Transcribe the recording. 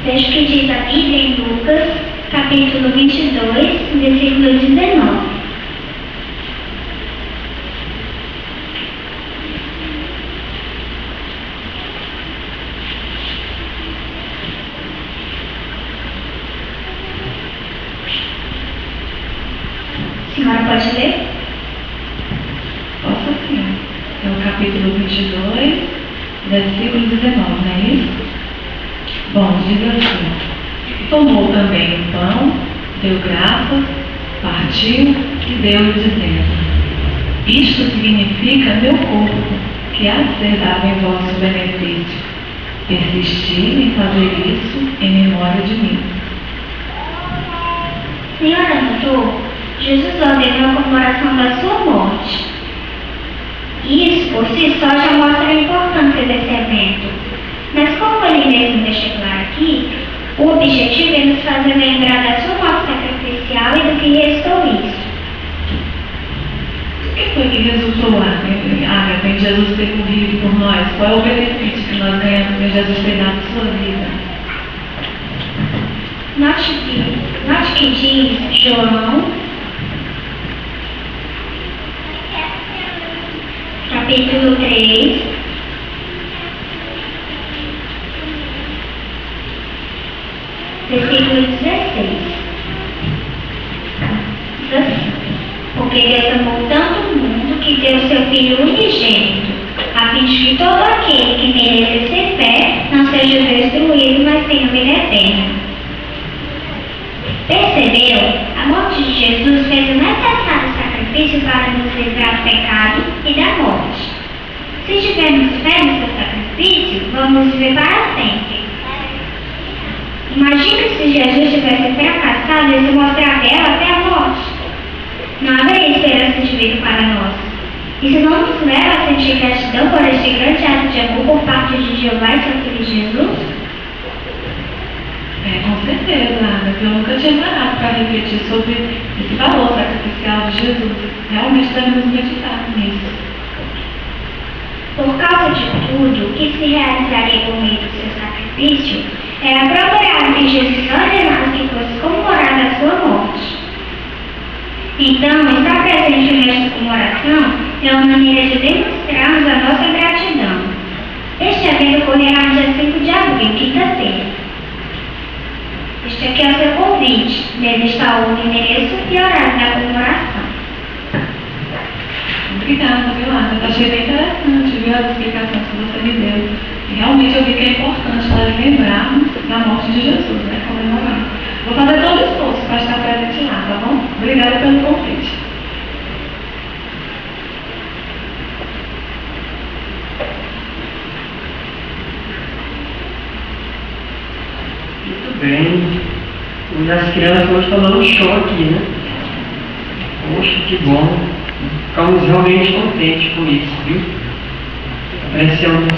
Veja o que diz a Bíblia em Lucas, capítulo 22, versículo 19. A senhora pode ler? Posso sim. É o capítulo 22, versículo 19, não é isso? Bom, diz assim: tomou também o pão, deu graças, partiu e deu-lhe dizendo: isto significa meu corpo, que há de ser dado em vosso benefício. Persisti em fazer isso em memória de mim. Senhora notou? Jesus ordenou a comemoração da sua morte. Isso, por si só, já mostra a importância desse evento. Mas como ele mesmo deixa claro aqui, o objetivo é nos fazer lembrar da sua morte sacrificial e do que restou isso. O que foi que resultou lá, em Jesus ter morrido por nós? Qual é o benefício que nós ganhamos em Jesus ter dado sua vida? Note que diz João, capítulo 3, versículo 16. Diz assim: porque Deus amou tanto o mundo que deu seu Filho unigênito, a fim de que todo aquele que nele exercer fé não seja destruído, mas tenha vida eterna. Percebeu? A morte de Jesus fez o necessário sacrifício para nos livrar do pecado e da morte. Se tivermos fé no seu sacrifício, vamos viver para sempre. Imagine se Jesus tivesse fracassado em se mostrar fiel até a morte. Não haveria esperança de vida para nós. Isso não nos leva a sentir gratidão por este grande ato de amor por parte de Jeová e seu Filho Jesus? Com certeza, Ana. Eu nunca tinha parado para refletir sobre esse valor sacrificial de Jesus. Realmente devemos meditar nisso. Por causa de tudo, o que se realizaria por meio do seu sacrifício era procurar que Jesus ordenasse que fosse comemorada a sua morte. Então, estar presente nesta comemoração é uma maneira de demonstrarmos a nossa gratidão. Este evento ocorrerá no dia 5 de abril, quinta-feira. Este aqui é o seu convite. Nele está o endereço e horário da comemoração. Obrigada, Ana. Eu achei bem interessante, viu, as explicações que você me deu. E realmente eu vi que é importante nós lembrarmos da morte de Jesus, né? Comemorar. Vou fazer todo o esforço para estar presente lá, tá bom? Obrigada pelo convite. Muito bem. E as crianças hoje estão dando um show aqui, né? Poxa, que bom. Ficamos realmente contentes com isso, viu? Apreciamos